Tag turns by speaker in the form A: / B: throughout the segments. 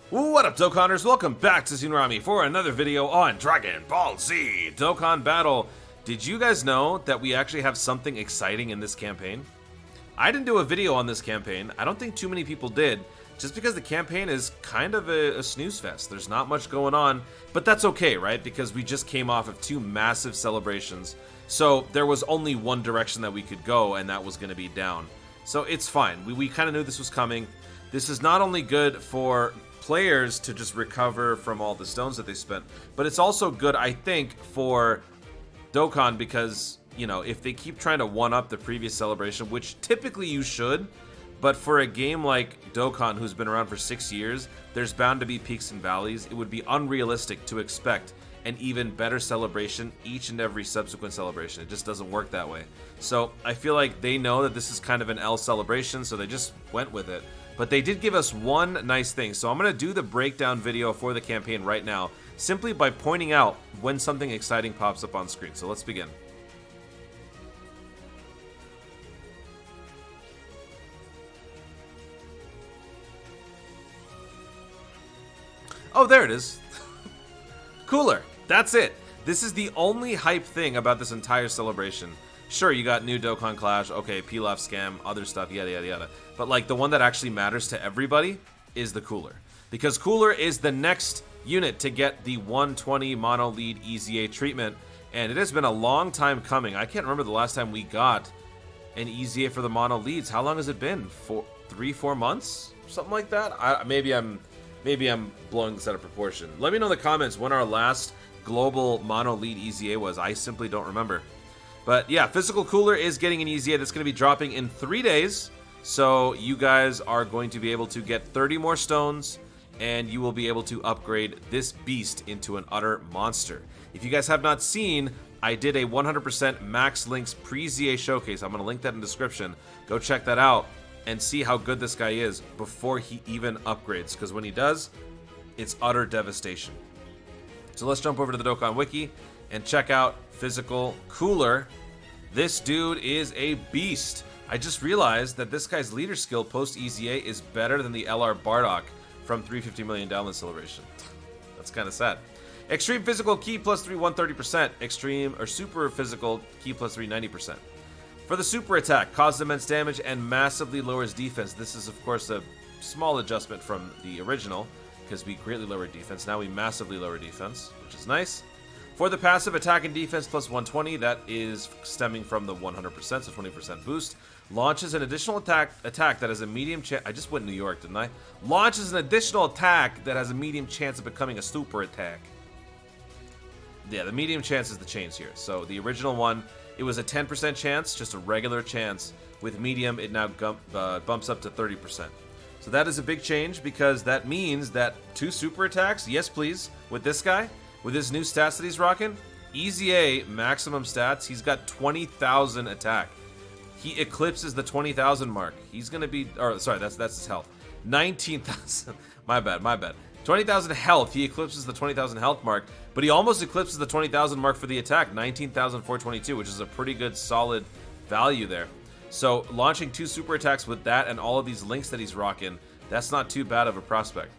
A: What up, Dokkanners? Welcome back to Tsunami for another video on Dragon Ball Z Dokkan Battle. Did you guys know that we actually have something exciting in this campaign? I didn't do a video on this campaign. I don't think too many people did, just because the campaign is kind of a snooze fest. There's not much going on, but that's okay, right? Because we just came off of two massive celebrations. So there was only one direction that we could go, and that was going to be down. So it's fine. We kind of knew this was coming. This is not only good for players to just recover from all the stones that they spent, but it's also good, I think, for Dokkan because, you know, if they keep trying to one-up the previous celebration, which typically you should, but for a game like Dokkan, who's been around for 6 years, there's bound to be peaks and valleys. It would be unrealistic to expect an even better celebration each and every subsequent celebration. It just doesn't work that way. So I feel like they know that this is kind of an L celebration, so they just went with it. But they did give us one nice thing. So I'm going to do the breakdown video for the campaign right now, simply by pointing out when something exciting pops up on screen. So let's begin. Oh, there it is. Cooler. That's it. This is the only hype thing about this entire celebration. Sure, you got new Dokkan Clash, okay, Pilaf scam, other stuff, yada yada yada. But like the one that actually matters to everybody is the Cooler. Because Cooler is the next unit to get the 120 mono lead EZA treatment. And it has been a long time coming. I can't remember the last time we got an EZA for the mono leads. How long has it been? 3-4 months? Something like that? Maybe I'm blowing this out of proportion. Let me know in the comments when our last global mono lead EZA was. I simply don't remember. But yeah, Physical Cooler is getting an EZA that's going to be dropping in 3 days. So you guys are going to be able to get 30 more stones, and you will be able to upgrade this beast into an utter monster. If you guys have not seen, I did a 100% Max Links pre-ZA showcase. I'm going to link that in the description. Go check that out and see how good this guy is before he even upgrades. Because when he does, it's utter devastation. So let's jump over to the Dokkan Wiki and check out Physical Cooler. This dude is a beast. I just realized that this guy's leader skill post-EZA is better than the LR Bardock from 350 million download celebration. That's kind of sad. Extreme Physical Ki plus 3 130%. Extreme or Super Physical Ki plus 3 90%. For the super attack, causes immense damage and massively lowers defense. This is of course a small adjustment from the original because we greatly lowered defense. Now we massively lower defense, which is nice. For the passive, attack and defense plus 120, that is stemming from the 100%, so 20% boost. Launches an additional attack that has a medium chance. I just went New York, didn't I? Launches an additional attack that has a medium chance of becoming a super attack. Yeah, the medium chance is the change here. So the original one, it was a 10% chance, just a regular chance. With medium, it now bumps up to 30%. So that is a big change because that means that 2 super attacks, yes please, with this guy, with his new stats that he's rocking, EZA maximum stats, he's got 20,000 attack. He eclipses the 20,000 mark. He's going to be, or sorry, that's his health. 19,000, my bad. 20,000 health, he eclipses the 20,000 health mark, but he almost eclipses the 20,000 mark for the attack, 19,422, which is a pretty good solid value there. So launching 2 super attacks with that and all of these links that he's rocking, that's not too bad of a prospect.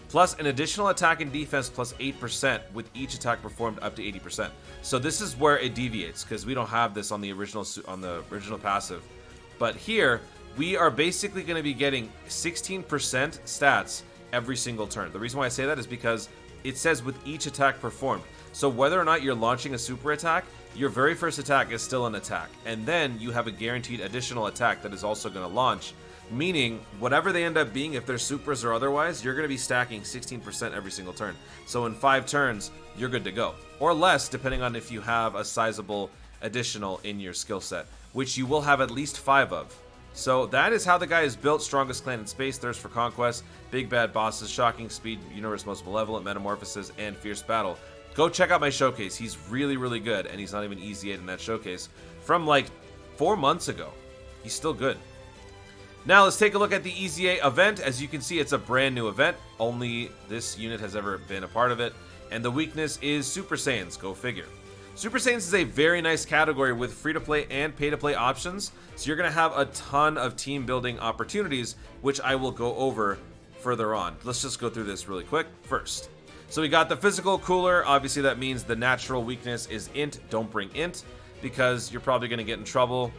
A: Plus an additional attack and defense plus 8% with each attack performed up to 80%. So this is where it deviates because we don't have this on the original passive. But here we are basically going to be getting 16% stats every single turn. The reason why I say that is because it says with each attack performed. So whether or not you're launching a super attack, your very first attack is still an attack. And then you have a guaranteed additional attack that is also going to launch. Meaning, whatever they end up being, if they're supers or otherwise, you're going to be stacking 16% every single turn. So in 5 turns, you're good to go. Or less, depending on if you have a sizable additional in your skill set, which you will have at least 5 of. So that is how the guy is built. Strongest clan in space, thirst for conquest, big bad bosses, shocking speed, universe most malevolent, metamorphosis, and fierce battle. Go check out my showcase. He's really, really good, and he's not even easy in that showcase. From like 4 months ago. He's still good. Now let's take a look at the EZA event. As you can see, it's a brand new event. Only this unit has ever been a part of it. And the weakness is Super Saiyans. Go figure. Super Saiyans is a very nice category with free-to-play and pay-to-play options, so you're going to have a ton of team-building opportunities, which I will go over further on. Let's just go through this really quick first. So we got the physical cooler. Obviously that means the natural weakness is int. Don't bring int because you're probably going to get in trouble.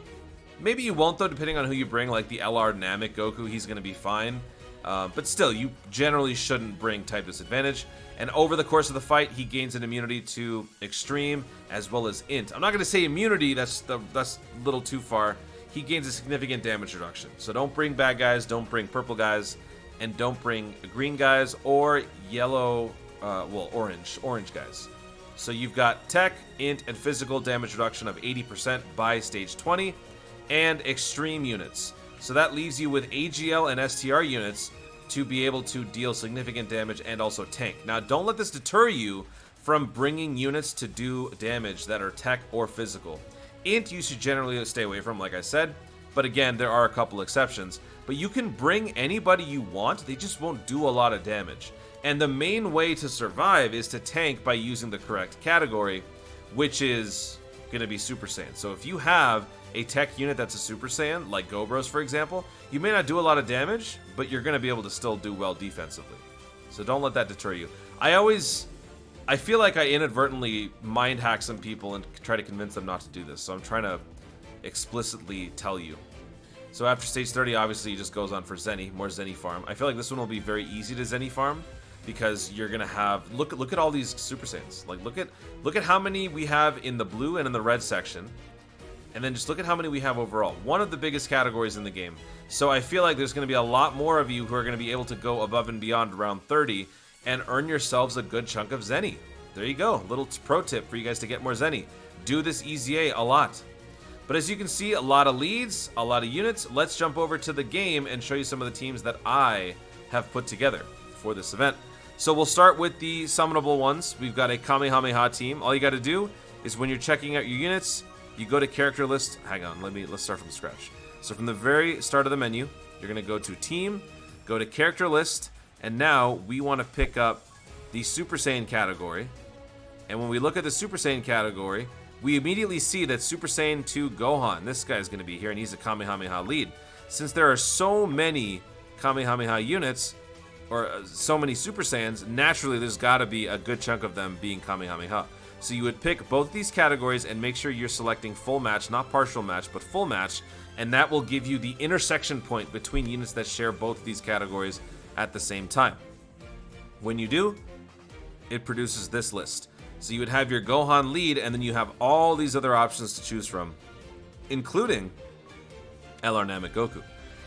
A: Maybe you won't though, depending on who you bring, like the LR Namek Goku, he's going to be fine. But still, you generally shouldn't bring type disadvantage. And over the course of the fight, he gains an immunity to extreme as well as int. I'm not going to say immunity, that's a little too far. He gains a significant damage reduction. So don't bring bad guys, don't bring purple guys, and don't bring green guys or yellow, orange guys. So you've got tech, int, and physical damage reduction of 80% by stage 20, and extreme units. So that leaves you with AGL and STR units to be able to deal significant damage and also tank. Now, don't let this deter you from bringing units to do damage that are tech or physical. Int you should generally stay away from, like I said, but again, there are a couple exceptions. But you can bring anybody you want, they just won't do a lot of damage. And the main way to survive is to tank by using the correct category, which is going to be Super Saiyan. So if you have a tech unit that's a Super Saiyan, like Gobros for example, you may not do a lot of damage, but you're going to be able to still do well defensively. So don't let that deter you. I feel like I inadvertently mind hack some people and try to convince them not to do this, so I'm trying to explicitly tell you. So after stage 30, obviously, he just goes on for Zenny, more Zenny farm. I feel like this one will be very easy to Zenny farm because you're gonna have look at all these Super Saiyans. Like look at how many we have in the blue and in the red section, and then just look at how many we have overall. One of the biggest categories in the game. So I feel like there's gonna be a lot more of you who are gonna be able to go above and beyond around 30 and earn yourselves a good chunk of Zenny. There you go, little pro tip for you guys to get more Zenny. Do this EZA a lot. But as you can see, a lot of leads, a lot of units. Let's jump over to the game and show you some of the teams that I have put together for this event. So we'll start with the summonable ones. We've got a Kamehameha team. All you got to do is when you're checking out your units, you go to character list. Hang on, let's start from scratch. So from the very start of the menu, you're going to go to team, go to character list, and now we want to pick up the Super Saiyan category. And when we look at the Super Saiyan category, we immediately see that Super Saiyan 2 Gohan, this guy's going to be here, and he's a Kamehameha lead. Since there are so many Kamehameha units, or so many Super Saiyans, naturally there's got to be a good chunk of them being Kamehameha. So you would pick both these categories and make sure you're selecting full match, not partial match, but full match, and that will give you the intersection point between units that share both these categories at the same time. When you do, it produces this list. So you would have your Gohan lead, and then you have all these other options to choose from, including LR Namek Goku.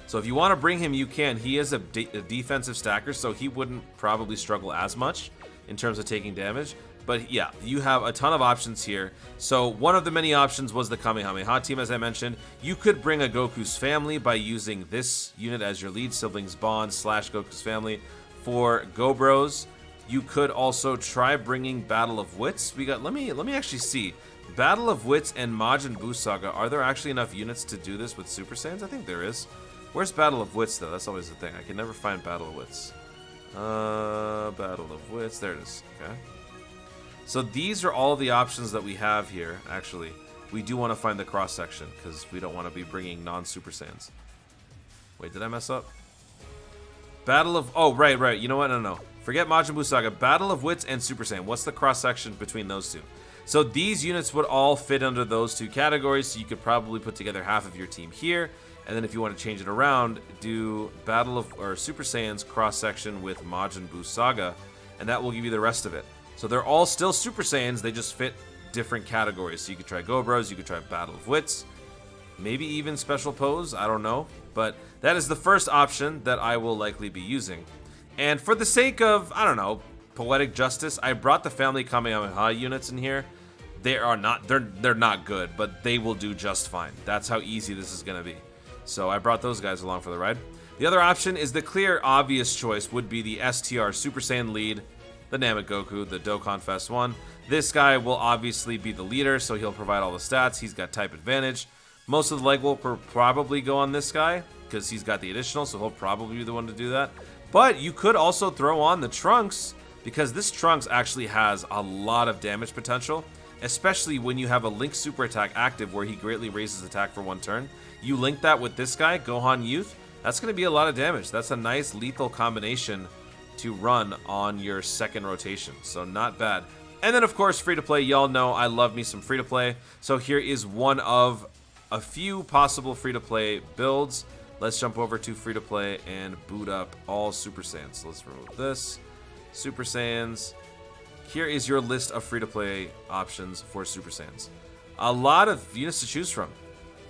A: So if you want to bring him, you can. He is a defensive stacker, so he wouldn't probably struggle as much in terms of taking damage. But yeah, you have a ton of options here. So one of the many options was the Kamehameha team, as I mentioned. You could bring a Goku's family by using this unit as your lead, siblings bond / Goku's family. For Gobros, you could also try bringing Battle of Wits. We got, let me actually see. Battle of Wits and Majin Buu Saga. Are there actually enough units to do this with Super Saiyans? I think there is. Where's Battle of Wits though? That's always the thing. I can never find Battle of Wits. Battle of Wits. There it is. Okay. So these are all the options that we have here. Actually, we do want to find the cross section because we don't want to be bringing non-Super Saiyans. Wait, did I mess up? Battle of... Oh, right. You know what? No. Forget Majin Buu Saga. Battle of Wits and Super Saiyan. What's the cross-section between those two? So these units would all fit under those two categories, so you could probably put together half of your team here, and then if you want to change it around, do Battle of... or Super Saiyan's cross-section with Majin Buu Saga, and that will give you the rest of it. So they're all still Super Saiyans, they just fit different categories. So you could try Gobros, you could try Battle of Wits, maybe even Special Pose, I don't know. But that is the first option that I will likely be using. And for the sake of, I don't know, poetic justice, I brought the Family Kamehameha units in here. They're not good, but they will do just fine. That's how easy this is going to be. So I brought those guys along for the ride. The other option is the clear, obvious choice would be the STR Super Saiyan lead, the Namek Goku, the Dokkan Fest 1. This guy will obviously be the leader, so he'll provide all the stats. He's got type advantage. Most of the leg will probably go on this guy because he's got the additional, so he'll probably be the one to do that. But you could also throw on the Trunks because this Trunks actually has a lot of damage potential, especially when you have a Link super attack active where he greatly raises attack for one turn. You link that with this guy, Gohan Youth, That's going to be a lot of damage. That's a nice lethal combination to run on your second rotation. So not bad. And then, of course, free-to-play. Y'all know I love me some free-to-play. So here is one of a few possible free-to-play builds. Let's jump over to free-to-play and boot up all Super Saiyans. So let's remove this. Super Saiyans. Here is your list of free-to-play options for Super Saiyans. A lot of units to choose from,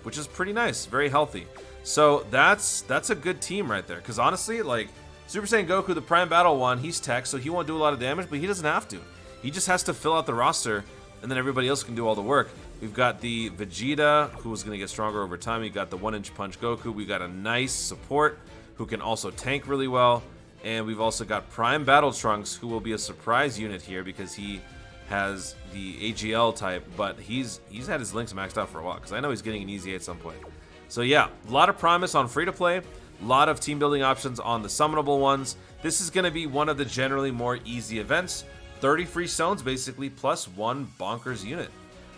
A: which is pretty nice. Very healthy. So that's a good team right there. Because honestly, like, Super Saiyan Goku, the Prime Battle one, he's tech, so he won't do a lot of damage, but he doesn't have to. He just has to fill out the roster, and then everybody else can do all the work. We've got the Vegeta, who is going to get stronger over time. We got the 1-inch punch Goku. We got a nice support who can also tank really well. And we've also got Prime Battle Trunks, who will be a surprise unit here because he has the AGL type, but he's had his links maxed out for a while, because I know he's getting an EZA at some point. So yeah, a lot of promise on free-to-play. A lot of team building options on the summonable ones. This is going to be one of the generally more easy events. 30 free stones, basically, plus 1 bonkers unit.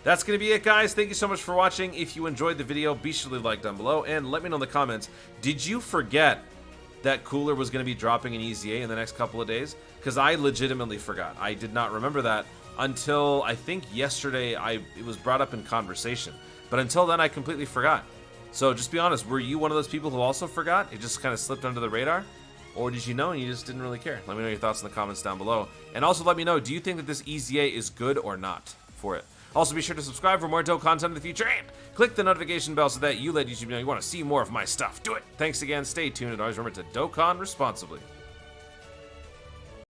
A: That's going to be it, guys. Thank you so much for watching. If you enjoyed the video, be sure to leave a like down below, and let me know in the comments, did you forget that Cooler was going to be dropping an EZA in the next couple of days? Because I legitimately forgot. I did not remember that until, I think, yesterday it was brought up in conversation. But until then, I completely forgot. So just be honest, were you one of those people who also forgot? It just kind of slipped under the radar? Or did you know and you just didn't really care? Let me know your thoughts in the comments down below. And also let me know, do you think that this EZA is good or not for it? Also be sure to subscribe for more dope content in the future, and click the notification bell so that you let YouTube know you want to see more of my stuff. Do it! Thanks again, stay tuned, and always remember to Dokkan responsibly.